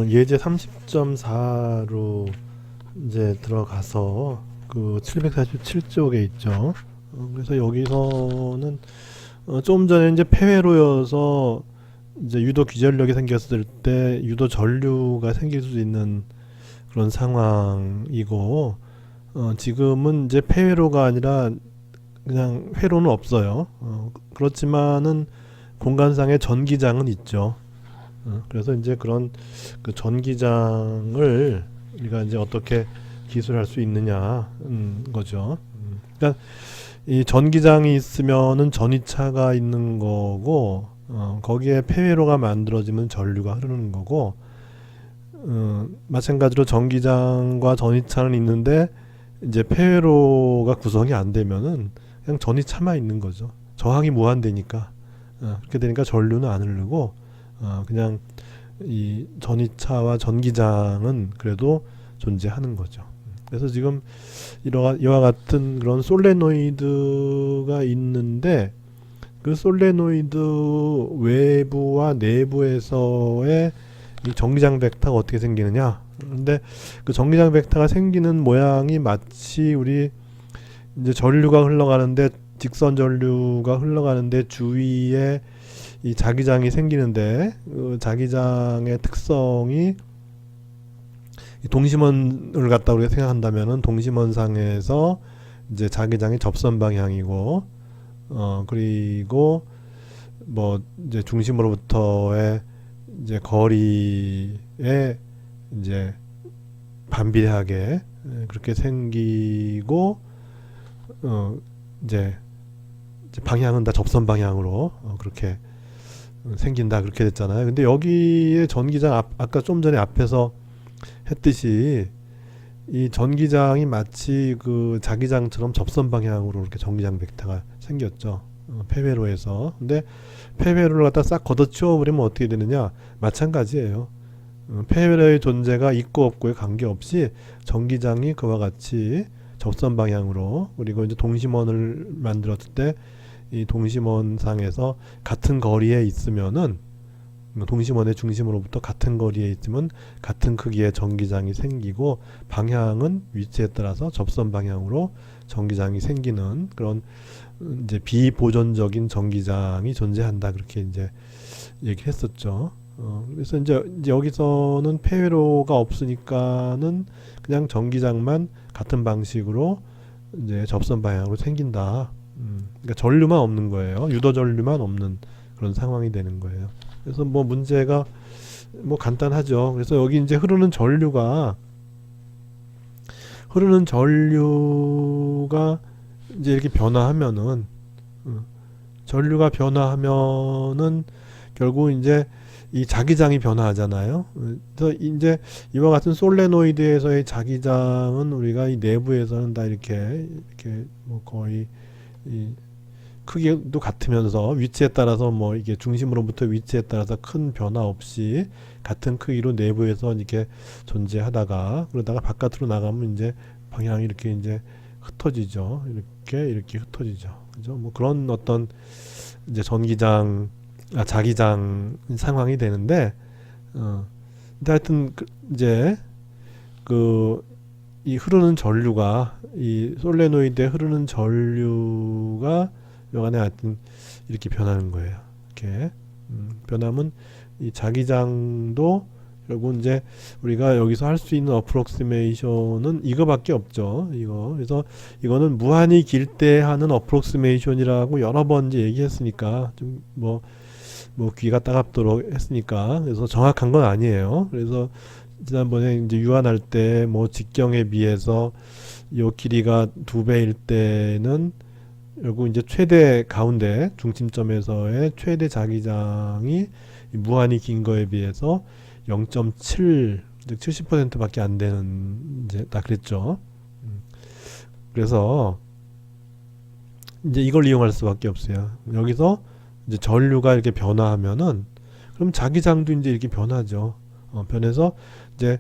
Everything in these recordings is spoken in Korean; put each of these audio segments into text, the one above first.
예제 30.4로 이제 들어가서 그 747쪽에 있죠. 그래서 여기서는 좀 전에 이제 폐회로여서 이제 유도 기전력이 생겼을 때 유도 전류가 생길 수 있는 그런 상황이고, 지금은 이제 폐회로가 아니라 그냥 회로는 없어요. 그렇지만은 공간상의 전기장은 있죠. 그래서 이제 그런 그 전기장을 우리가 이제 어떻게 기술할 수 있느냐 거죠. 그러니까 이 전기장이 있으면은 전이차가 있는 거고, 거기에 폐회로가 만들어지면 전류가 흐르는 거고, 마찬가지로 전기장과 전이차는 있는데 이제 폐회로가 구성이 안 되면은 그냥 전이차만 있는 거죠. 저항이 무한대니까. 그렇게 되니까 전류는 안 흐르고, 그냥 이 전이차와 전기장은 그래도 존재하는 거죠. 그래서 지금 이와 같은 그런 솔레노이드가 있는데, 그 솔레노이드 외부와 내부에서의 이 전기장 벡터가 어떻게 생기느냐. 근데 그 전기장 벡터가 생기는 모양이 마치 우리 이제 전류가 흘러가는데, 직선 전류가 흘러가는데 주위에 이 자기장이 생기는데, 그 자기장의 특성이 동심원을 갖다 우리가 생각한다면은 동심원상에서 이제 자기장이 접선 방향이고, 그리고 뭐 이제 중심으로부터의 이제 거리에 이제 반비례하게 그렇게 생기고, 이제 방향은 다 접선 방향으로 그렇게 생긴다, 그렇게 됐잖아요. 근데 여기에 전기장 아까 좀 전에 앞에서 했듯이 이 전기장이 마치 그 자기장처럼 접선 방향으로 이렇게 전기장 벡터가 생겼죠. 폐회로에서. 근데 폐회로를 갖다 싹 걷어치워 버리면 어떻게 되느냐? 마찬가지예요. 폐회로의 존재가 있고 없고에 관계없이 전기장이 그와 같이 접선 방향으로, 그리고 이제 동심원을 만들었을 때 이 동심원상에서 같은 거리에 있으면은, 동심원의 중심으로부터 같은 거리에 있으면 같은 크기의 전기장이 생기고, 방향은 위치에 따라서 접선 방향으로 전기장이 생기는 그런 이제 비보존적인 전기장이 존재한다, 그렇게 이제 얘기했었죠. 그래서 이제 여기서는 폐회로가 없으니까는 그냥 전기장만 같은 방식으로 이제 접선 방향으로 생긴다. 그러니까 전류만 없는 거예요. 유도 전류만 없는 그런 상황이 되는 거예요. 그래서 뭐 문제가 뭐 간단하죠. 그래서 여기 이제 흐르는 전류가 이제 이렇게 변화하면은, 전류가 변화하면은 결국 이제 이 자기장이 변화하잖아요. 그래서 이제 이와 같은 솔레노이드에서의 자기장은 우리가 이 내부에서는 다 이렇게 뭐 거의 이 크기도 같으면서 위치에 따라서 뭐 이게 중심으로부터 위치에 따라서 큰 변화 없이 같은 크기로 내부에서 이렇게 존재하다가, 그러다가 바깥으로 나가면 이제 방향이 이렇게 이제 흩어지죠. 이렇게 흩어지죠. 그죠? 뭐 그런 어떤 이제 자기장 상황이 되는데, 근데 하여튼 이제 이 흐르는 전류가, 이 솔레노이드에 흐르는 전류가 여간에 하여튼 이렇게 변하는 거예요. 이렇게 변하면 이 자기장도 결국 이제 우리가 여기서 할 수 있는 어프록시메이션은 이거밖에 없죠. 그래서 이거는 무한히 길 때 하는 어프록시메이션이라고 여러 번 이제 얘기했으니까 좀 뭐 귀가 따갑도록 했으니까, 그래서 정확한 건 아니에요. 그래서 지난번에 이제 유한할 때 뭐 직경에 비해서 요 길이가 2배일 때는 결국 이제 최대 가운데 중심점에서의 최대 자기장이 무한히 긴 거에 비해서 0.7, 즉 70%밖에 안 되는, 이제 딱 그랬죠. 그래서 이제 이걸 이용할 수밖에 없어요. 여기서 이제 전류가 이렇게 변화하면은 그럼 자기장도 이제 이렇게 변하죠. 변해서 이제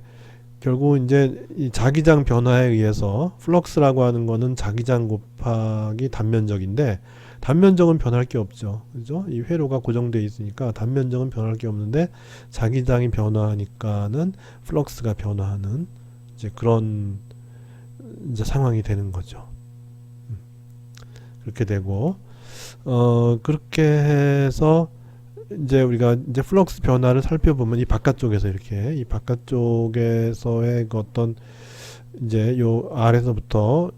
결국 이제 이 자기장 변화에 의해서 플럭스라고 하는 거는 자기장 곱하기 단면적인데, 단면적은 변할 게 없죠. 그죠? 이 회로가 고정되어 있으니까 단면적은 변할 게 없는데 자기장이 변화하니까는 플럭스가 변화하는 이제 그런 이제 상황이 되는 거죠. 그렇게 되고 그렇게 해서 이제 우리가 이제 플럭스 변화를 살펴보면 이 바깥쪽에서 이렇게 이 바깥쪽에서의 그 어떤 이제 요 R에서부터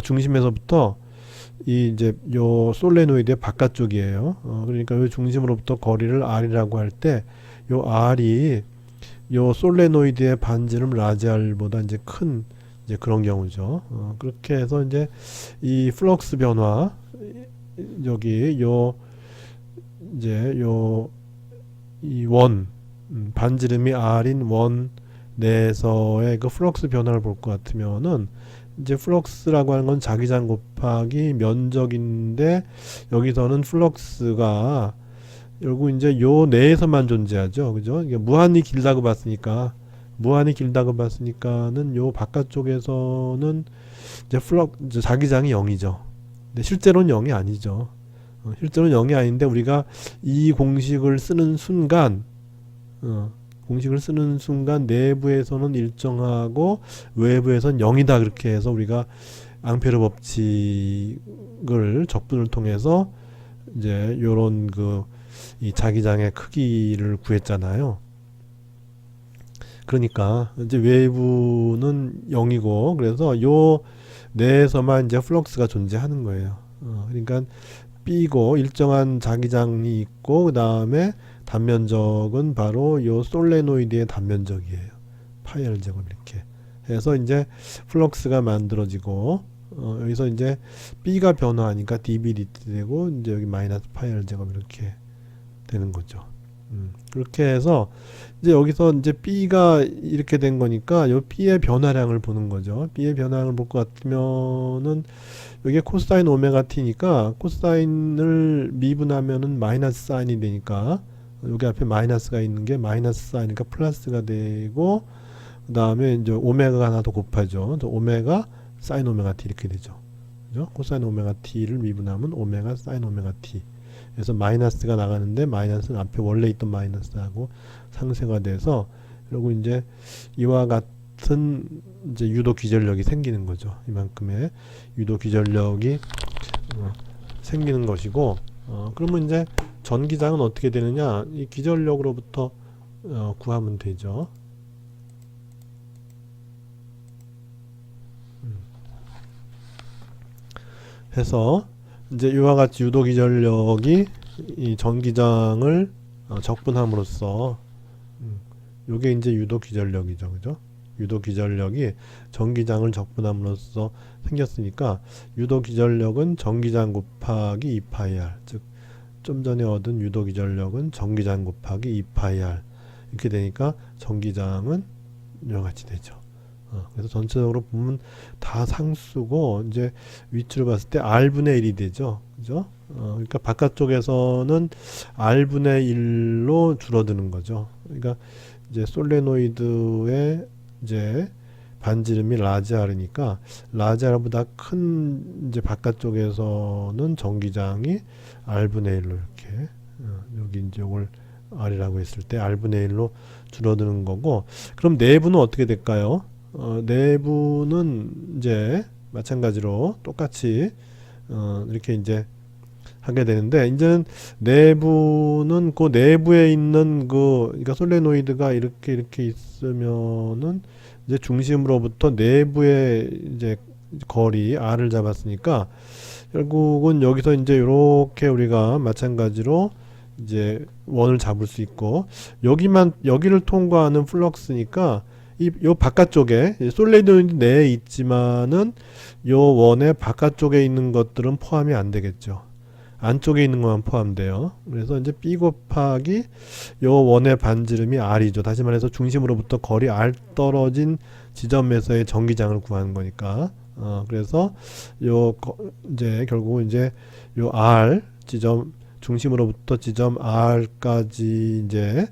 중심에서부터 이 이제 요 솔레노이드의 바깥쪽이에요. 그러니까 요 중심으로부터 거리를 R이라고 할 때 요 R이 요 솔레노이드의 반지름 라지알보다 이제 큰 이제 그런 경우죠. 그렇게 해서 이제 이 플럭스 변화 여기 요 이제 요 이 원 반지름이 R인 원 내에서의 그 플럭스 변화를 볼 것 같으면은 이제 플럭스라고 하는 건 자기장 곱하기 면적인데 여기서는 플럭스가 결국 이제 요 내에서만 존재하죠. 그죠? 이게 무한히 길다고 봤으니까는 요 바깥쪽에서는 이제 자기장이 0이죠. 근데 실제로는 0이 아니죠. 실제로는 0이 아닌데 우리가 이 공식을 쓰는 순간 내부에서는 일정하고 외부에서는 0이다 그렇게 해서 우리가 앙페르 법칙을 적분을 통해서 이제 요런 이 자기장의 크기를 구했잖아요. 그러니까 이제 외부는 0이고 그래서 요 내에서만 이제 플럭스가 존재하는 거예요. 그러니까 B고 일정한 자기장이 있고 그 다음에 단면적은 바로 요 솔레노이드의 단면적이에요. 파이 R 제곱 이렇게 해서 이제 플럭스가 만들어지고 여기서 이제 B가 변화하니까 dB dt 되고 이제 여기 마이너스 파이 R 제곱 이렇게 되는 거죠. 그렇게 해서 이제 여기서 이제 B가 이렇게 된 거니까 요 B의 변화량을 보는 거죠. B의 변화량을 볼 것 같으면은 여기에 코사인 오메가 t니까 코사인을 미분하면은 마이너스 사인이 되니까 여기 앞에 마이너스가 있는 게 마이너스 사인이니까 플러스가 되고 그 다음에 이제 오메가가 하나 더 곱하죠. 오메가 사인 오메가 t 이렇게 되죠. 그죠? 코사인 오메가 t를 미분하면 오메가 사인 오메가 t. 그래서 마이너스가 나가는데 마이너스는 앞에 원래 있던 마이너스하고 상쇄가 돼서 그리고 이제 이와 같은 이제 유도 기전력이 생기는 거죠. 이만큼의 유도 기전력이 생기는 것이고 그러면 이제 전기장은 어떻게 되느냐? 이 기전력으로부터 구하면 되죠. 해서 이제 이와 같이 유도 기전력이 이 전기장을 적분함으로써 요게 이제 유도 기전력이죠. 그죠? 유도 기전력이 전기장을 적분함으로써 생겼으니까 유도 기전력은 전기장 곱하기 2파이 R 즉 좀 전에 얻은 유도 기전력은 전기장 곱하기 2파이 R 이렇게 되니까 전기장은 이와 같이 되죠. 그래서 전체적으로 보면 다 상수고 이제 위치로 봤을 때 R분의 1이 되죠. 그죠? 그러니까 바깥쪽에서는 R분의 1로 줄어드는 거죠. 그러니까 이제 솔레노이드의 이제 반지름이 라지 R이니까 라지 R보다 큰 이제 바깥쪽에서는 전기장이 R분의 1로 이렇게 여기 이제 이걸 R이라고 했을 때 R분의 1로 줄어드는 거고 그럼 내부는 어떻게 될까요? 내부는 이제 마찬가지로 똑같이 이렇게 이제 하게 되는데 이제는 내부는 그 내부에 있는 그러니까 솔레노이드가 이렇게 있으면은 이제 중심으로부터 내부의 이제 거리 R을 잡았으니까 결국은 여기서 이제 이렇게 우리가 마찬가지로 이제 원을 잡을 수 있고 여기를 통과하는 플럭스니까 요 바깥쪽에 솔레노이드 내에 있지만은 요 원의 바깥쪽에 있는 것들은 포함이 안 되겠죠. 안쪽에 있는 것만 포함돼요. 그래서 이제 B 곱하기 요 원의 반지름이 R이죠. 다시 말해서 중심으로부터 거리 R 떨어진 지점에서의 전기장을 구하는 거니까. 그래서 이제 결국은 이제 요 R 지점 중심으로부터 지점 R까지 이제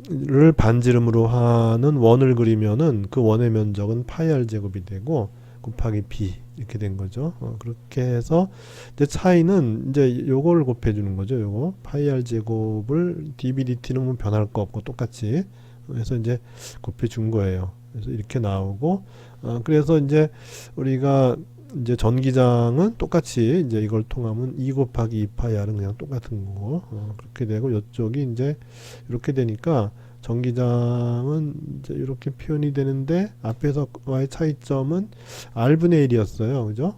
를 반지름으로 하는 원을 그리면은 그 원의 면적은 파이 R 제곱이 되고 곱하기 B 이렇게 된 거죠. 그렇게 해서 이제 차이는 이제 요걸 곱해 주는 거죠. 요거 파이 r 제곱을 dBdt는 뭐 변할 거 없고 똑같이 그래서 이제 곱해 준 거예요. 그래서 이렇게 나오고 그래서 이제 우리가 이제 전기장은 똑같이 이제 이걸 통하면 2 곱하기 2 파이 r은 그냥 똑같은 거고 그렇게 되고 이쪽이 이제 이렇게 되니까 전기장은 이제 이렇게 표현이 되는데 앞에서와의 차이점은 r분의 1이었어요. 그죠?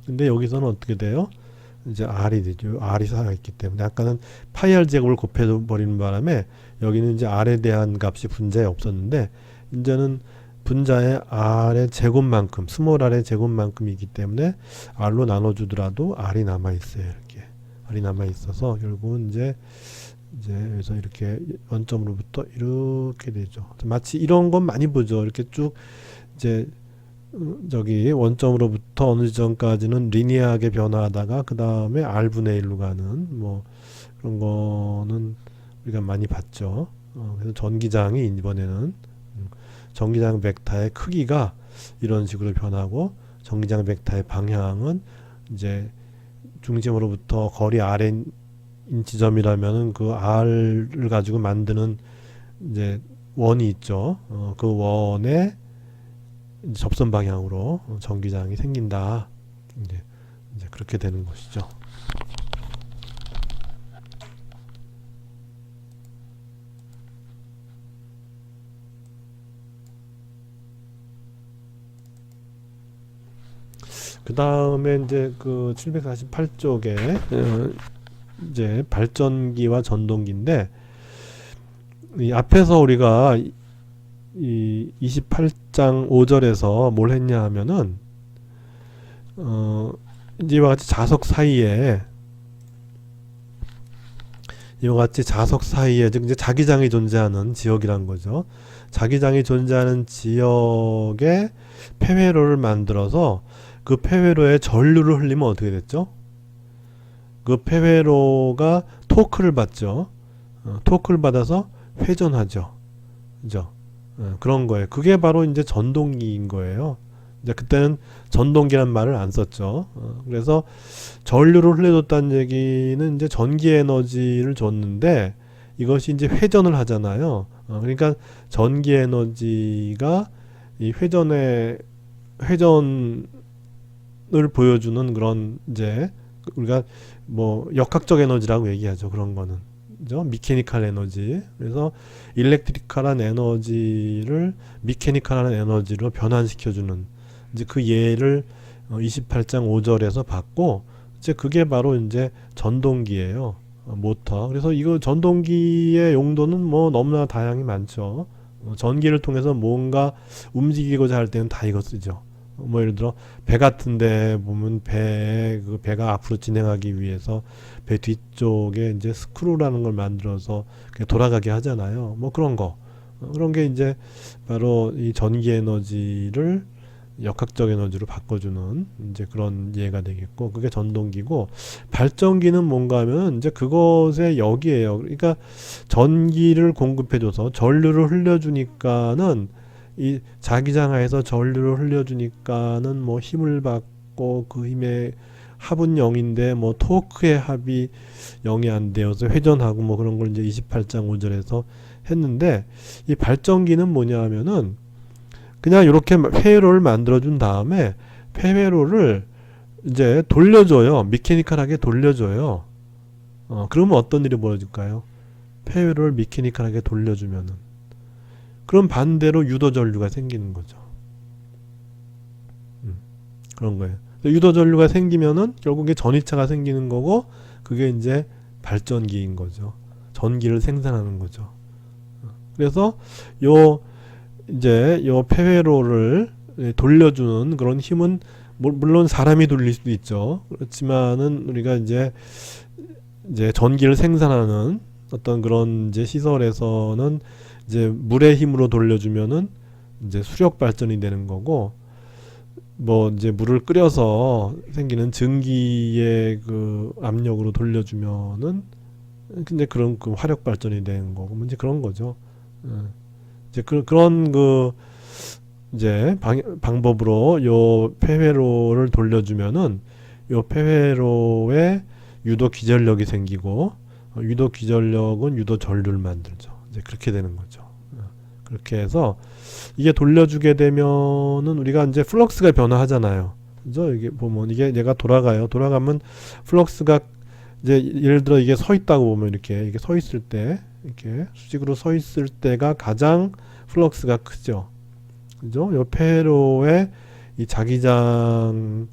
근데 여기서는 어떻게 돼요? 이제 r이 되죠. r이 살아있기 때문에 아까는 파이 r 제곱을 곱해버리는 바람에 여기는 이제 r에 대한 값이 분자에 없었는데 이제는 분자의 r의 제곱만큼 스몰 r의 제곱만큼이기 때문에 r로 나눠주더라도 r이 남아있어요. 이렇게 r이 남아있어서 결국은 이제 여기서 이렇게 원점으로부터 이렇게 되죠. 마치 이런 건 많이 보죠. 이렇게 쭉 이제 저기 원점으로부터 어느 지점까지는 리니어하게 변화하다가 그 다음에 r분의 1로 가는 뭐 그런 거는 우리가 많이 봤죠. 그래서 전기장이 이번에는 전기장 벡터의 크기가 이런 식으로 변하고 전기장 벡터의 방향은 이제 중심으로부터 거리 r인 지점이라면은 그 r을 가지고 만드는 이제 원이 있죠. 그 원의 접선 방향으로 전기장이 생긴다. 이제 그렇게 되는 것이죠. 그 다음에 이제 그 748쪽에 이제 발전기와 전동기인데 이 앞에서 우리가 이 28장 5절에서 뭘 했냐 하면은 이제 이와 같이 자석 사이에 즉 이제 자기장이 존재하는 지역이란 거죠. 자기장이 존재하는 지역에 폐회로를 만들어서 그 폐회로에 전류를 흘리면 어떻게 됐죠? 그 폐회로가 토크를 받죠. 토크를 받아서 회전하죠. 그죠? 그런 거예요. 그게 바로 이제 전동기인 거예요. 이제 그때는 전동기란 말을 안 썼죠. 그래서 전류를 흘려줬다는 얘기는 이제 전기 에너지를 줬는데 이것이 이제 회전을 하잖아요. 그러니까 전기 에너지가 이 회전을 보여주는 그런 이제 우리가 뭐 역학적 에너지라고 얘기하죠. 그런 거는 그죠? 미케니컬 에너지. 그래서 일렉트리컬한 에너지를 미케니컬한 에너지로 변환시켜주는 이제 그 예를 28장 5절에서 봤고 이제 그게 바로 이제 전동기예요. 모터. 그래서 이거 전동기의 용도는 뭐 너무나 다양히 많죠. 전기를 통해서 뭔가 움직이고자 할 때는 다 이거 쓰죠. 뭐 예를 들어 배 같은데 보면 그 배가 앞으로 진행하기 위해서 배 뒤쪽에 이제 스크루라는 걸 만들어서 돌아가게 하잖아요. 뭐 그런 거 그런 게 이제 바로 이 전기 에너지를 역학적 에너지로 바꿔주는 이제 그런 예가 되겠고 그게 전동기고 발전기는 뭔가 하면 이제 그것의 역이에요. 그러니까 전기를 공급해줘서 전류를 흘려주니까는 이 자기장하에서 전류를 흘려주니까는 뭐 힘을 받고 그 힘의 합은 0인데 뭐 토크의 합이 0이 안 되어서 회전하고 뭐 그런 걸 이제 28장 5절에서 했는데 이 발전기는 뭐냐 하면은 그냥 이렇게 회로를 만들어 준 다음에 폐회로를 이제 돌려줘요. 미케니컬하게 돌려줘요. 그러면 어떤 일이 벌어질까요? 폐회로를 미케니컬하게 돌려주면은 그럼 반대로 유도 전류가 생기는 거죠. 그런 거예요. 유도 전류가 생기면은 결국에 전이차가 생기는 거고 그게 이제 발전기인 거죠. 전기를 생산하는 거죠. 그래서 요 폐회로를 돌려주는 그런 힘은 물론 사람이 돌릴 수도 있죠. 그렇지만은 우리가 이제 전기를 생산하는 어떤 그런 이제 시설에서는 이제 물의 힘으로 돌려주면은 이제 수력 발전이 되는 거고 뭐 이제 물을 끓여서 생기는 증기의 그 압력으로 돌려주면은 이제 그런 그 화력 발전이 되는 거고 뭐 이제 그런 거죠. 이제 그런 그 이제 방법으로 요 폐회로를 돌려주면은 요 폐회로에 유도 기전력이 생기고 유도 기전력은 유도 전류를 만들죠. 이제 그렇게 되는 거죠. 그렇게 해서 이게 돌려주게 되면은 우리가 이제 플럭스가 변화하잖아요. 그죠? 이게 보면 이게 얘가 돌아가요. 돌아가면 플럭스가 이제 예를 들어 이게 서 있다고 보면 이게 서 있을 때 이렇게 수직으로 서 있을 때가 가장 플럭스가 크죠. 그죠? 요 폐로의 이 자기장을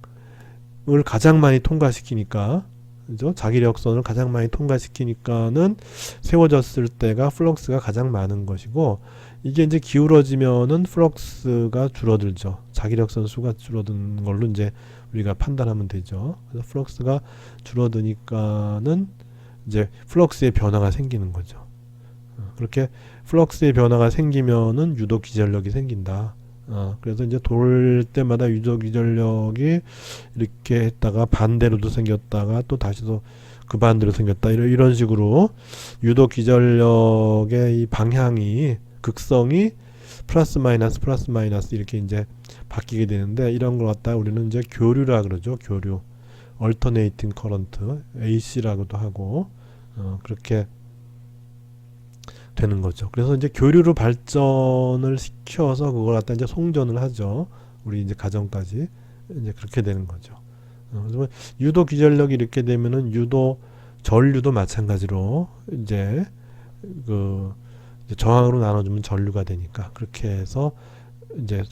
가장 많이 통과시키니까, 그죠? 자기력선을 가장 많이 통과시키니까는 세워졌을 때가 플럭스가 가장 많은 것이고, 이게 이제 기울어지면은 플럭스가 줄어들죠. 자기력선 수가 줄어드는 걸로 이제 우리가 판단하면 되죠. 그래서 플럭스가 줄어드니까는 이제 플럭스의 변화가 생기는 거죠. 그렇게 플럭스의 변화가 생기면은 유도 기전력이 생긴다. 그래서 이제 돌 때마다 유도 기전력이 이렇게 했다가 반대로도 생겼다가 또 다시 또 그 반대로 생겼다. 이런 식으로 유도 기전력의 이 방향이 극성이 플러스 마이너스 이렇게 이제 바뀌게 되는데, 이런 걸 갖다 우리는 이제 교류라 그러죠. 교류, alternating current, AC라고도 하고, 그렇게 되는 거죠. 그래서 이제 교류로 발전을 시켜서 그걸 갖다 이제 송전을 하죠. 우리 이제 가정까지 이제 그렇게 되는 거죠. 그래서 유도 기전력이 이렇게 되면은 유도 전류도 마찬가지로 이제 그 저항으로 나눠주면 전류가 되니까 그렇게 해서 이제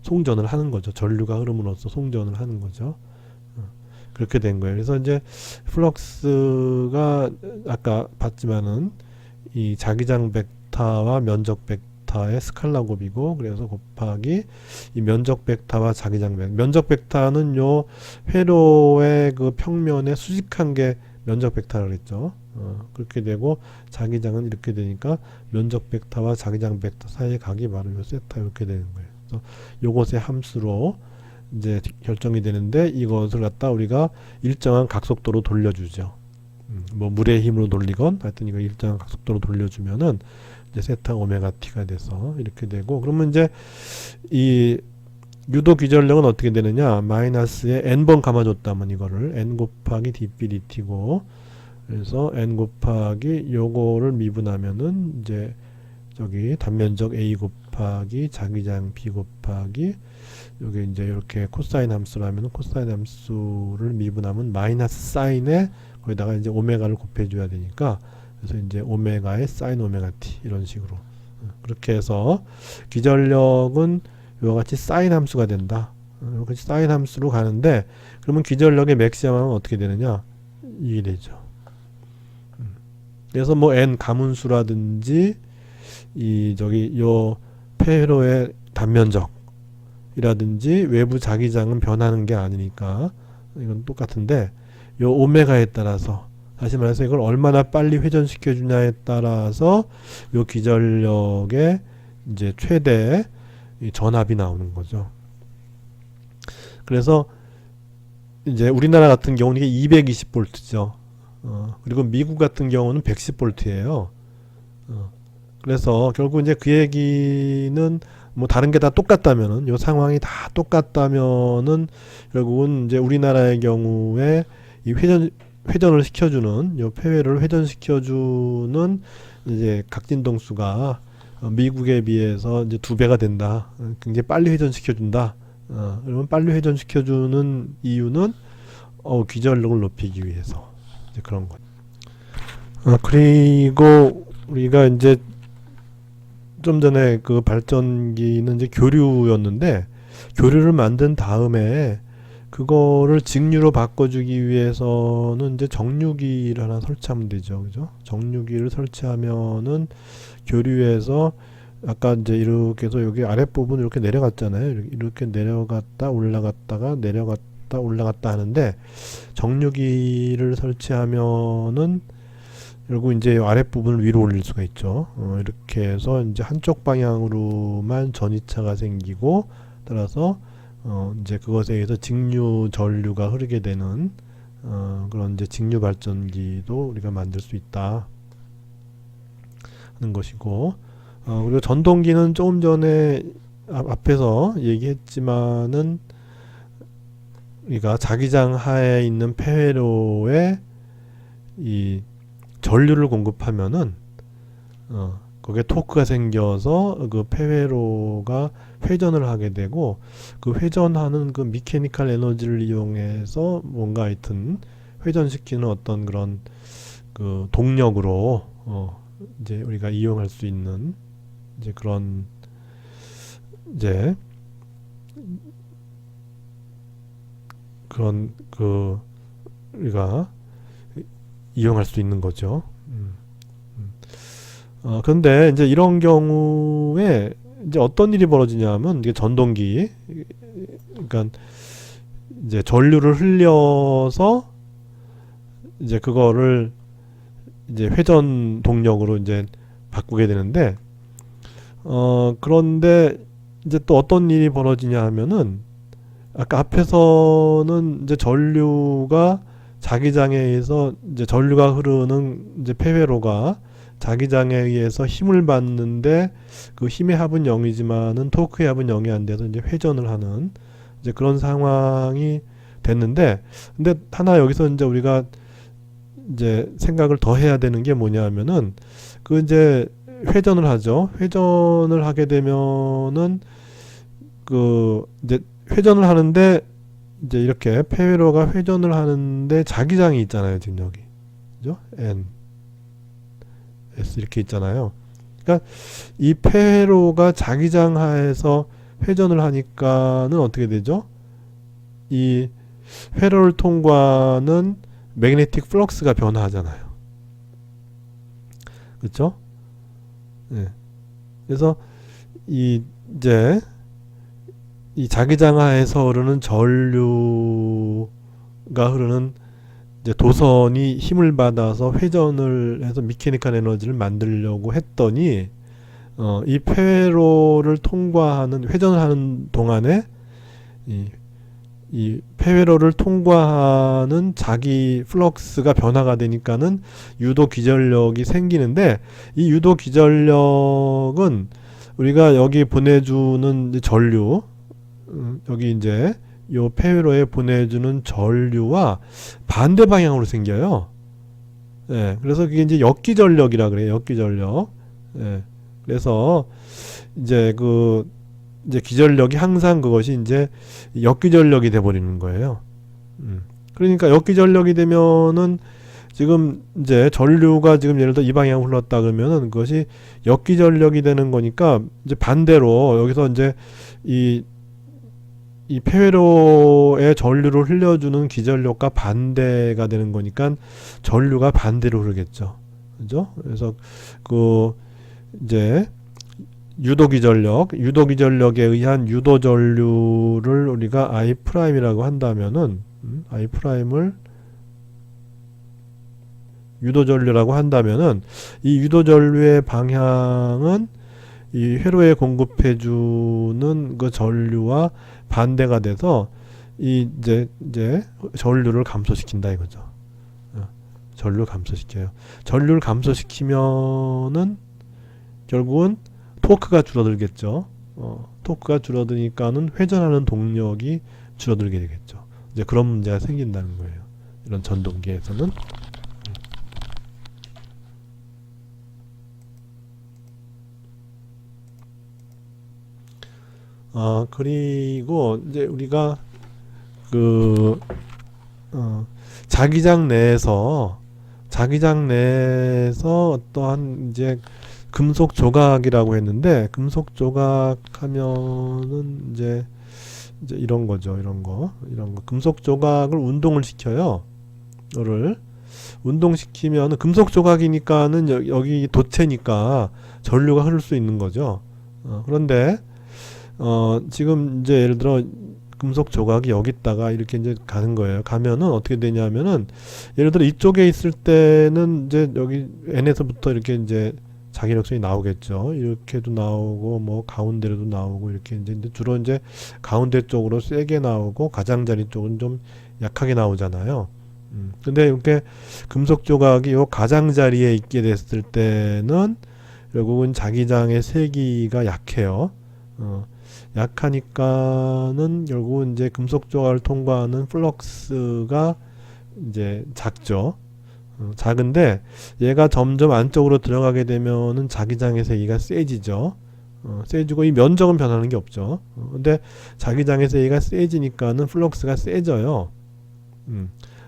송전을 하는 거죠. 전류가 흐름으로써 송전을 하는 거죠. 그렇게 된 거예요. 그래서 이제 플럭스가 아까 봤지만은 이 자기장 벡터와 면적 벡터의 스칼라 곱이고, 그래서 곱하기 이 면적 벡터와 자기장 벡터. 면적 벡터는 요 회로의 그 평면에 수직한 게 면적 벡터라고 그랬죠. 그렇게 되고 자기장은 이렇게 되니까 면적 벡터와 자기장 벡터 사이의 각이 바로 요 세타 이렇게 되는 거예요. 그래서 요것의 함수로 이제 결정이 되는데, 이것을 갖다 우리가 일정한 각속도로 돌려주죠. 뭐 물의 힘으로 돌리건 하여튼 이거 일정한 각속도로 돌려주면은 이제 세타 오메가 t가 돼서 이렇게 되고, 그러면 이제 이 유도 기전력은 어떻게 되느냐, 마이너스에 n번 감아줬다면 이거를 n 곱하기 dp dt고, 그래서 n 곱하기 요거를 미분하면은 이제 저기 단면적 a 곱하기 자기장 b 곱하기 여기 이제 이렇게 코사인 함수라면 코사인 함수를 미분하면 마이너스 사인에 거기다가 이제 오메가를 곱해줘야 되니까, 그래서 이제 오메가의 사인 오메가 t 이런 식으로 그렇게 해서 기전력은 이와 같이 사인 함수가 된다. 이렇게 사인 함수로 가는데, 그러면 기전력의 맥시멈은 어떻게 되느냐, 이게 되죠. 그래서 뭐 n 가문수라든지 이 저기 요 폐회로의 단면적이라든지 외부 자기장은 변하는 게 아니니까 이건 똑같은데, 요 오메가에 따라서, 다시 말해서 이걸 얼마나 빨리 회전시켜 주냐에 따라서 요 기전력의 이제 최대 전압이 나오는 거죠. 그래서 이제 우리나라 같은 경우는 이게 220V죠. 그리고 미국 같은 경우는 110V예요. 그래서 결국 이제 그 얘기는 뭐 다른 게 다 똑같다면은, 요 상황이 다 똑같다면은 결국은 이제 우리나라의 경우에 이 회전을 시켜주는 요 폐회를 회전시켜주는 이제 각진동수가 미국에 비해서 이제 2배가 된다. 굉장히 빨리 회전시켜준다. 그러면 빨리 회전시켜주는 이유는 기전력을 높이기 위해서 이제 그런 것. 그리고 우리가 이제 좀 전에 그 발전기는 이제 교류였는데, 교류를 만든 다음에 그거를 직류로 바꿔주기 위해서는 이제 정류기를 하나 설치하면 되죠. 그죠? 정류기를 설치하면은 교류에서 아까 이제 이렇게 해서 여기 아랫부분 이렇게 내려갔잖아요. 이렇게 내려갔다 올라갔다가 내려갔다 올라갔다 하는데, 정류기를 설치하면은 결국 이제 아랫부분을 위로 올릴 수가 있죠. 이렇게 해서 이제 한쪽 방향으로만 전이차가 생기고, 따라서 이제 그것에 의해서 직류 전류가 흐르게 되는 그런 이제 직류 발전기도 우리가 만들 수 있다 하는 것이고, 그리고 전동기는 조금 전에 앞에서 얘기했지만은 우리가 자기장 하에 있는 폐회로에 이 전류를 공급하면은 거기에 토크가 생겨서 그 폐회로가 회전을 하게 되고, 그 회전하는 그 미케니컬 에너지를 이용해서 뭔가 하여튼 회전시키는 어떤 그런 그 동력으로 이제 우리가 이용할 수 있는 이제 그런 이제 그런 그 우리가 이용할 수 있는 거죠. 그런데 이제 이런 경우에 이제 어떤 일이 벌어지냐면, 이게 전동기, 그러니까 이제 전류를 흘려서 이제 그거를 이제 회전 동력으로 이제 바꾸게 되는데, 그런데 이제 또 어떤 일이 벌어지냐 하면은, 아까 앞에서는 이제 전류가 자기장에 의해서 이제 전류가 흐르는 이제 폐회로가 자기장에 의해서 힘을 받는데, 그 힘의 합은 0이지만은 토크의 합은 0이 안 돼서 이제 회전을 하는 이제 그런 상황이 됐는데, 근데 하나 여기서 이제 우리가 이제 생각을 더 해야 되는 게 뭐냐면은, 그 이제 회전을 하죠. 회전을 하게 되면은 그 이제 회전을 하는데, 이제 이렇게 폐회로가 회전을 하는데 자기장이 있잖아요. 지금 여기, 그죠? N S 이렇게 있잖아요. 그러니까 이 폐회로가 자기장 하에서 회전을 하니까는 어떻게 되죠? 이 회로를 통과하는 매그네틱 플럭스가 변화하잖아요. 그렇죠? 네. 그래서 이제 이 자기장 하에서 흐르는 전류가 흐르는 이제 도선이 힘을 받아서 회전을 해서 미케니컬 에너지를 만들려고 했더니, 이 폐회로를 통과하는 회전을 하는 동안에 이 폐회로를 통과하는 자기 플럭스가 변화가 되니까는 유도 기전력이 생기는데, 이 유도 기전력은 우리가 여기 보내주는 이제 전류, 여기 이제 요 폐회로에 보내주는 전류와 반대 방향으로 생겨요. 예, 그래서 그게 이제 역기전력이라 그래요. 역기전력. 예, 그래서 이제 그 이제 기전력이 항상 그것이 이제 역기전력이 돼버리는 거예요. 그러니까 역기전력이 되면은 지금 이제 전류가 지금 예를 들어 이 방향으로 흘렀다 그러면은 그것이 역기전력이 되는 거니까, 이제 반대로 여기서 이제 이 폐회로에 전류를 흘려주는 기전력과 반대가 되는 거니까 전류가 반대로 흐르겠죠. 그죠? 그래서 그 이제 유도기전력에 의한 유도전류를 우리가 I'이라고 한다면은, I'을 유도전류라고 한다면은, 이 유도전류의 방향은 이 회로에 공급해주는 그 전류와 반대가 돼서 이제 전류를 감소시킨다 이거죠. 전류 감소시켜요. 전류를 감소시키면은 결국은 토크가 줄어들겠죠. 토크가 줄어드니까는 회전하는 동력이 줄어들게 되겠죠. 이제 그런 문제가 생긴다는 거예요. 이런 전동기에서는. 그리고 이제 우리가 그 자기장 내에서 어떠한 이제 금속 조각이라고 했는데, 금속 조각 하면은 이제 이런 거죠. 이런 거 금속 조각을 운동을 시켜요. 이거를 운동시키면 금속 조각이니까는 여기 도체니까 전류가 흐를 수 있는 거죠. 그런데 지금 이제 예를 들어 금속 조각이 여기 있다가 이렇게 이제 가는 거예요. 가면은 어떻게 되냐면은, 예를 들어 이쪽에 있을 때는 이제 여기 N에서부터 이렇게 이제 자기력선이 나오겠죠. 이렇게도 나오고 뭐 가운데로도 나오고 이렇게 이제 주로 이제 가운데 쪽으로 세게 나오고 가장자리 쪽은 좀 약하게 나오잖아요. 근데 이렇게 금속 조각이 요 가장자리에 있게 됐을 때는 결국은 자기장의 세기가 약해요. 약하니까는 결국은 이제 금속 조각을 통과하는 플럭스가 이제 작죠. 작은데 얘가 점점 안쪽으로 들어가게 되면은 자기장의 세기가 세지죠. 세지고 이 면적은 변하는 게 없죠. 근데 자기장의 세기가 세지니까는 플럭스가 세져요.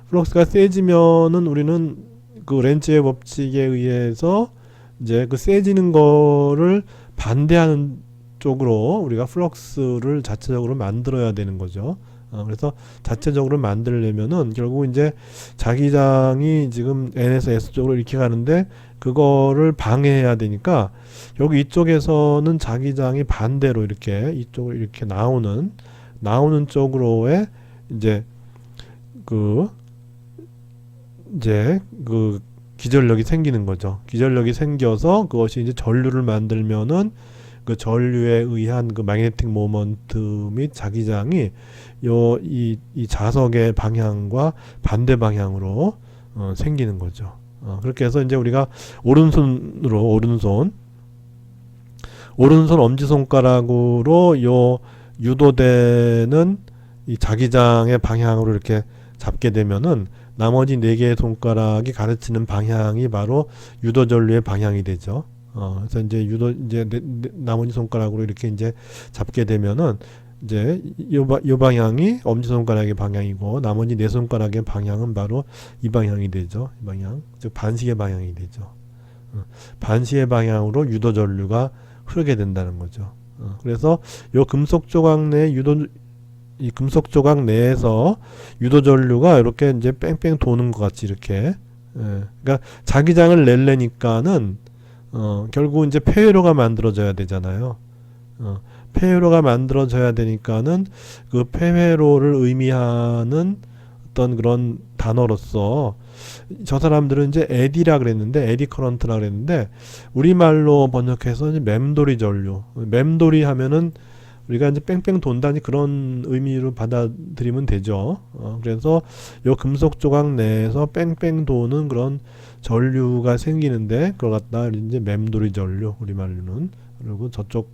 플럭스가 세지면은 우리는 그 렌츠의 법칙에 의해서 이제 그 세지는 거를 반대하는 쪽으로 우리가 플럭스를 자체적으로 만들어야 되는 거죠. 그래서 자체적으로 만들려면은 결국 이제 자기장이 지금 N에서 S 쪽으로 이렇게 가는데 그거를 방해해야 되니까 여기 이쪽에서는 자기장이 반대로 이렇게 이쪽으로 이렇게 나오는 쪽으로의 이제 그 기전력이 생기는 거죠. 기전력이 생겨서 그것이 이제 전류를 만들면은 그 전류에 의한 그 매그네틱 모먼트 및 자기장이 이 자석의 방향과 반대 방향으로 생기는 거죠. 그렇게 해서 이제 우리가 오른손 엄지손가락으로 유도되는 이 자기장의 방향으로 이렇게 잡게 되면은 나머지 4개의 손가락이 가르치는 방향이 바로 유도 전류의 방향이 되죠. 그래서 이제 나머지 손가락으로 이렇게 이제 잡게 되면은 이제 요 방향이 엄지손가락의 방향이고 나머지 4손가락의 방향은 바로 이 방향이 되죠. 이 방향. 즉 반시계 방향이 되죠. 반시계 방향으로 유도 전류가 흐르게 된다는 거죠. 그래서 요 금속 조각 이 금속 조각 내에서 유도 전류가 이렇게 이제 뺑뺑 도는 것 같이 이렇게 그러니까 자기장을 낼래니까는 결국 이제 폐회로가 만들어져야 되잖아요. 폐회로가 만들어져야 되니까는 그 폐회로를 의미하는 어떤 그런 단어로서 저 사람들은 이제 에디라 그랬는데 에디 커런트라 그랬는데 우리말로 번역해서 이제 맴돌이 전류. 맴돌이 하면은 우리가 이제 뺑뺑 돈다니 그런 의미로 받아들이면 되죠. 그래서 요 금속 조각 내에서 뺑뺑 도는 그런 전류가 생기는데 그걸 갖다 이제 맴돌이 전류 우리말로는 그리고 저쪽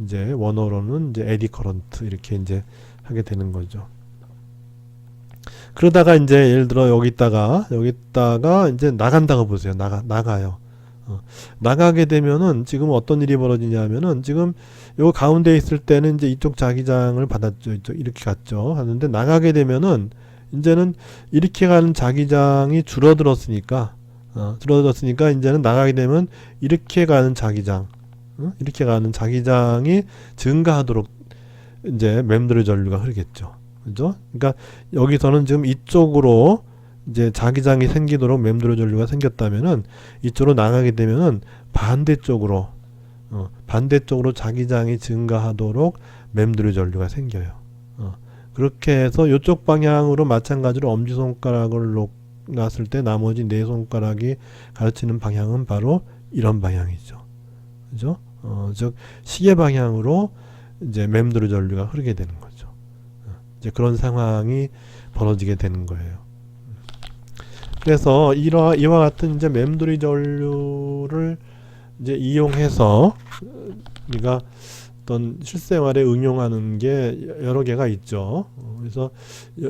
이제 원어로는 이제 에디 커런트 이렇게 이제 하게 되는 거죠. 그러다가 이제 예를 들어 여기다가 이제 나간다고 보세요. 나가요. 나가게 되면은 지금 어떤 일이 벌어지냐면은 지금 요 가운데 있을 때는 이제 이쪽 자기장을 받았죠. 이렇게 갔죠. 하는데 나가게 되면은 이제는 이렇게 가는 자기장이 줄어들었으니까 이제는 나가게 되면 이렇게 가는 자기장 이렇게 가는 자기장이 증가하도록 이제 맴돌이 전류가 흐르겠죠. 그죠? 그러니까 여기서는 지금 이쪽으로 이제 자기장이 생기도록 맴돌이 전류가 생겼다면은 이쪽으로 나가게 되면은 반대쪽으로 자기장이 증가하도록 맴돌이 전류가 생겨요. 그렇게 해서 이쪽 방향으로 마찬가지로 엄지손가락을 놨을 때 나머지 4손가락이 가르치는 방향은 바로 이런 방향이죠. 그죠? 즉 시계 방향으로 이제 맴돌이 전류가 흐르게 되는 거죠. 이제 그런 상황이 벌어지게 되는 거예요. 그래서 이와 같은 이제 맴돌이 전류를 이제 이용해서 우리가 어떤 실생활에 응용하는 게 여러 개가 있죠. 그래서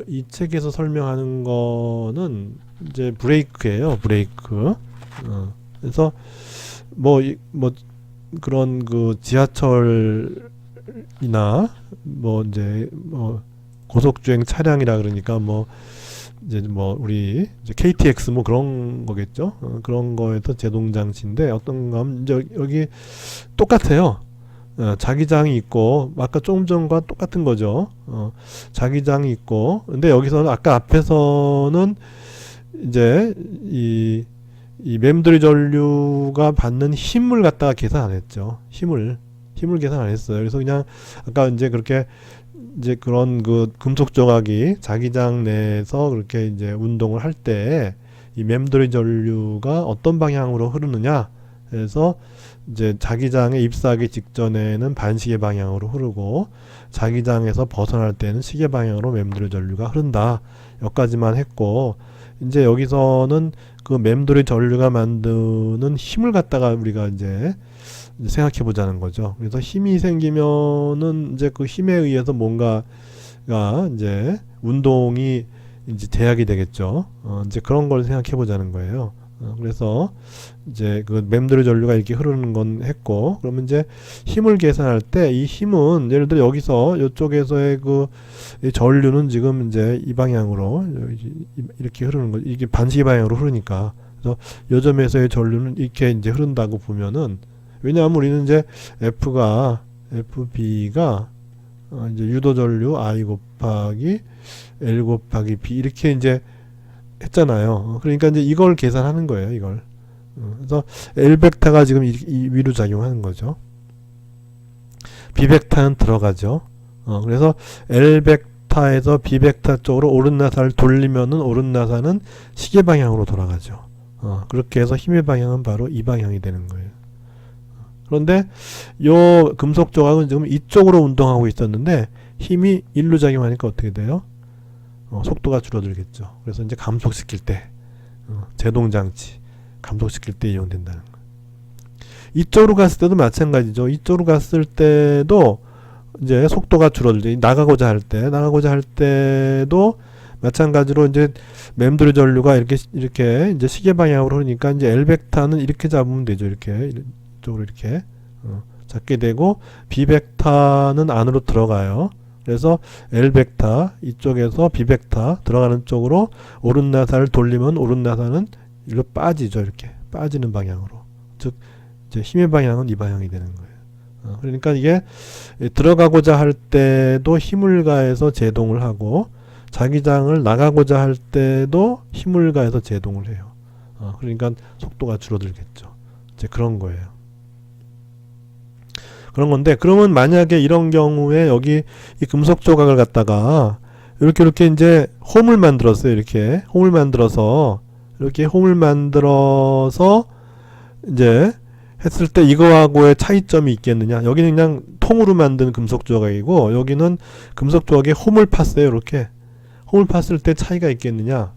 이 책에서 설명하는 거는 이제 브레이크예요. 브레이크. 그래서 뭐 그런 그 지하철이나 이제 고속주행 차량이라 그러니까 우리 이제 KTX 그런 거겠죠. 그런 거에서 제동 장치인데 어떤가 하면 이제 여기 똑같아요. 자기장이 있고 아까 조금 전과 똑같은 거죠. 자기장이 있고 근데 여기서는 아까 앞에서는 이제 이 맴돌이 전류가 받는 힘을 갖다가 계산 안 했죠. 힘을 계산 안 했어요. 그래서 그냥 아까 이제 그렇게 이제 그런 그 금속 조각이 자기장 내에서 그렇게 이제 운동을 할 때 이 맴돌이 전류가 어떤 방향으로 흐르느냐 해서 이제 자기장에 입사하기 직전에는 반시계 방향으로 흐르고 자기장에서 벗어날 때는 시계 방향으로 맴돌이 전류가 흐른다. 여기까지만 했고 이제 여기서는 그 맴돌의 전류가 만드는 힘을 갖다가 우리가 이제 생각해 보자는 거죠. 그래서 힘이 생기면은 이제 그 힘에 의해서 뭔가가 이제 운동이 이제 제약이 되겠죠. 이제 그런 걸 생각해 보자는 거예요. 그래서 이제 그 맴돌의 전류가 이렇게 흐르는 건 했고, 그러면 이제 힘을 계산할 때 이 힘은 예를 들어 여기서 이쪽에서의 그 이 전류는 지금 이제 이 방향으로 이렇게 흐르는 거, 이게 반시계 방향으로 흐르니까, 그래서 요 점에서의 전류는 이렇게 이제 흐른다고 보면은, 왜냐하면 우리는 이제 FB가 이제 유도 전류 I 곱하기 L 곱하기 B 이렇게 이제 했잖아요. 그러니까 이제 이걸 계산하는 거예요, 이걸. 그래서 L 벡터가 지금 이 위로 작용하는 거죠. B 벡터는 들어가죠. 그래서 L 벡터에서 B 벡터 쪽으로 오른나사를 돌리면은 오른나사는 시계 방향으로 돌아가죠. 그렇게 해서 힘의 방향은 바로 이 방향이 되는 거예요. 그런데 요 금속 조각은 지금 이쪽으로 운동하고 있었는데 힘이 일로 작용하니까 어떻게 돼요? 속도가 줄어들겠죠. 그래서 이제 감속시킬 때 제동장치 감속시킬 때 이용된다는 거예요. 이쪽으로 갔을 때도 마찬가지죠. 이쪽으로 갔을 때도 이제 속도가 줄어들죠. 나가고자 할 때도 마찬가지로 이제 맴돌의 전류가 이렇게 이제 시계 방향으로 흐르니까 이제 L 벡터는 이렇게 잡으면 되죠. 이렇게 이쪽으로 이렇게 잡게 되고 B 벡터는 안으로 들어가요. 그래서 L 벡터 이쪽에서 B 벡터 들어가는 쪽으로 오른나사를 돌리면 오른나사는 일로 빠지죠. 이렇게 빠지는 방향으로. 즉 이제 힘의 방향은 이 방향이 되는 거예요. 그러니까 이게 들어가고자 할 때도 힘을 가해서 제동을 하고 자기장을 나가고자 할 때도 힘을 가해서 제동을 해요. 그러니까 속도가 줄어들겠죠. 이제 그런 거예요. 그런 건데, 그러면 만약에 이런 경우에 여기 이 금속 조각을 갖다가 이렇게 이제 홈을 만들었어요. 이렇게 홈을 만들어서 이제 했을 때 이거하고의 차이점이 있겠느냐? 여기는 그냥 통으로 만든 금속 조각이고 여기는 금속 조각에 홈을 팠어요. 이렇게 홈을 팠을 때 차이가 있겠느냐?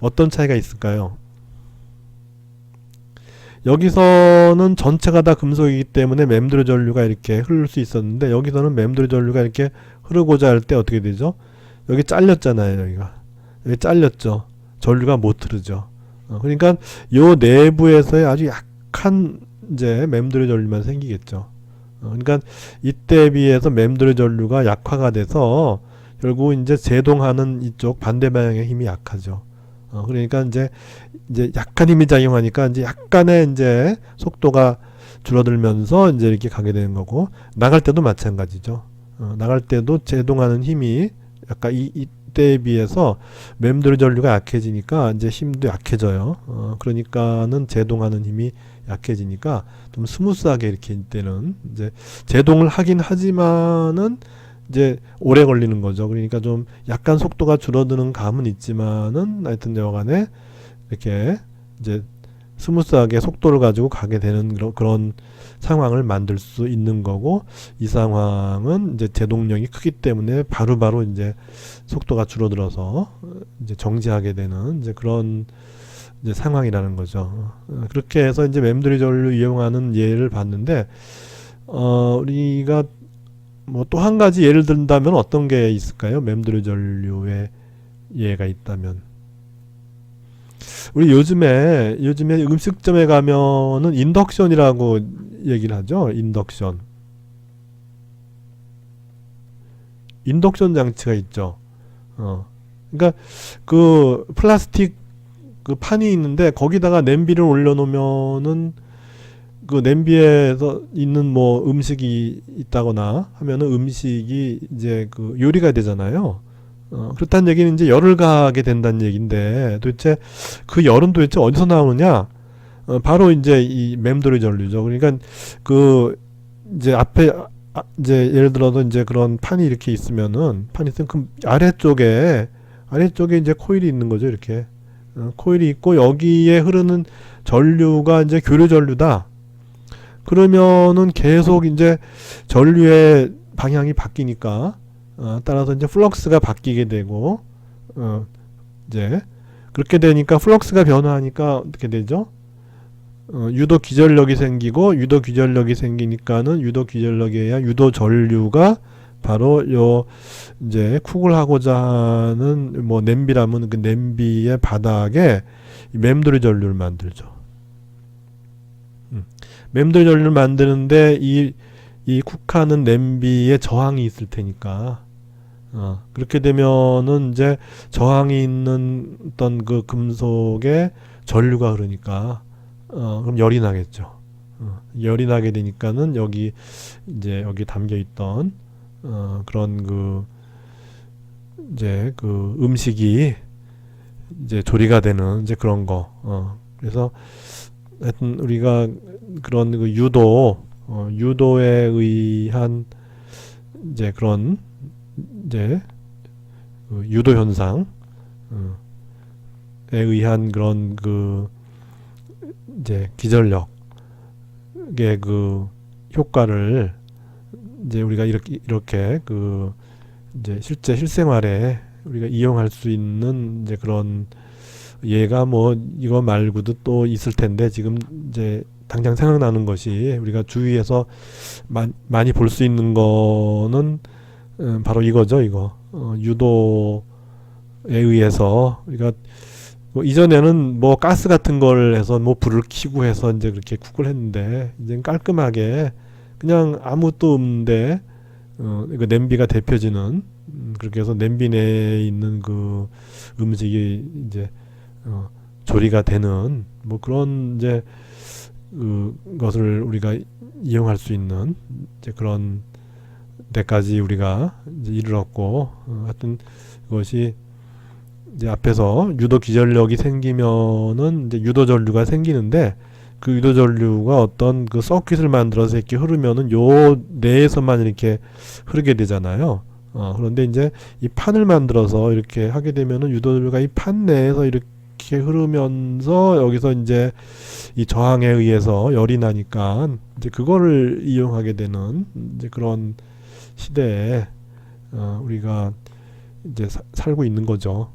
어떤 차이가 있을까요? 여기서는 전체가 다 금속이기 때문에 맴돌의 전류가 이렇게 흐를 수 있었는데 여기서는 맴돌의 전류가 이렇게 흐르고자 할 때 어떻게 되죠? 여기 잘렸잖아요. 여기 잘렸죠. 전류가 못 흐르죠. 그러니까 요 내부에서의 아주 약한 이제 맴돌의 전류만 생기겠죠. 그러니까 이때에 비해서 맴돌의 전류가 약화가 돼서 결국 이제 제동하는 이쪽 반대 방향의 힘이 약하죠. 그러니까 이제 약한 힘이 작용하니까 이제 약간의 이제 속도가 줄어들면서 이제 이렇게 가게 되는 거고, 나갈 때도 마찬가지죠. 나갈 때도 제동하는 힘이 약간 이때에 비해서 맴돌의 전류가 약해지니까 이제 힘도 약해져요. 그러니까는 제동하는 힘이 약해지니까 좀 스무스하게 이렇게 이때는 이제 제동을 하긴 하지만은 이제 오래 걸리는 거죠. 그러니까 좀 약간 속도가 줄어드는 감은 있지만은 하여튼 여간에 이렇게 이제 스무스하게 속도를 가지고 가게 되는 그런 상황을 만들 수 있는 거고, 이 상황은 이제 제동력이 크기 때문에 바로바로 이제 속도가 줄어들어서 이제 정지하게 되는 이제 그런 이제 상황이라는 거죠. 그렇게 해서 이제 맴돌의 전류 이용하는 예를 봤는데, 우리가 뭐 또 한 가지 예를 든다면 어떤 게 있을까요? 맴돌의 전류의 예가 있다면, 우리 요즘에 음식점에 가면은 인덕션이라고 얘기를 하죠. 인덕션 장치가 있죠. 그러니까 그 플라스틱 그 판이 있는데 거기다가 냄비를 올려놓으면은 그 냄비에서 있는 뭐 음식이 있다거나 하면은 음식이 이제 그 요리가 되잖아요. 그렇다는 얘기는 이제 열을 가하게 된다는 얘기인데, 도대체 그 열은 도대체 어디서 나오느냐? 바로 이제 이 맴돌의 전류죠. 그러니까 그 이제 앞에 이제 예를 들어서 이제 그런 판이 이렇게 있으면은 그 아래쪽에 이제 코일이 있는 거죠. 이렇게 코일이 있고 여기에 흐르는 전류가 이제 교류 전류다. 그러면은 계속 이제 전류의 방향이 바뀌니까 따라서 이제 플럭스가 바뀌게 되고 이제 그렇게 되니까 플럭스가 변화하니까 어떻게 되죠? 유도 기전력이 생기고, 유도 기전력이 생기니까는 유도 기전력에 의한 유도 전류가 바로 요 이제 쿡을 하고자 하는 뭐 냄비라면 그 냄비의 바닥에 맴돌이 전류를 만들죠. 맴돌이 전류를 만드는데 이 쿡하는 냄비에 저항이 있을 테니까 그렇게 되면은 이제 저항이 있는 어떤 그 금속에 전류가 흐르니까 그럼 열이 나겠죠. 열이 나게 되니까는 여기 이제 여기 담겨 있던 그런 그 이제 그 음식이 이제 조리가 되는 이제 그런 거. 그래서 하여튼 우리가 그런 그 유도에 의한 이제 그런 이제 그 유도 현상에 의한 그런 그 이제 기전력의 그 효과를 이제 우리가 이렇게 그 이제 실제 실생활에 우리가 이용할 수 있는 이제 그런 예가 뭐 이거 말고도 또 있을 텐데 지금 이제 당장 생각나는 것이 우리가 주위에서 많이 볼 수 있는 거는 바로 이거죠. 이거 유도에 의해서 우리가 뭐 이전에는 뭐 가스 같은 걸 해서 뭐 불을 켜고 해서 이제 그렇게 쿡을 했는데 이제 깔끔하게 그냥 아무것도 없는데 그 냄비가 데펴지는 그렇게 해서 냄비 내에 있는 그 음식이 이제 조리가 되는 뭐 그런 이제 것을 우리가 이용할 수 있는 이제 그런 데까지 우리가 이제 이르렀고 하여튼 그것이 이제 앞에서 유도 기전력이 생기면은 이제 유도 전류가 생기는데 그 유도 전류가 어떤 그 서킷을 만들어서 이렇게 흐르면은 요 내에서만 이렇게 흐르게 되잖아요. 그런데 이제 이 판을 만들어서 이렇게 하게 되면은 유도 전류가 이 판 내에서 이렇게 흐르면서 여기서 이제 이 저항에 의해서 열이 나니까 이제 그거를 이용하게 되는 이제 그런 시대에 우리가 이제 살고 있는 거죠.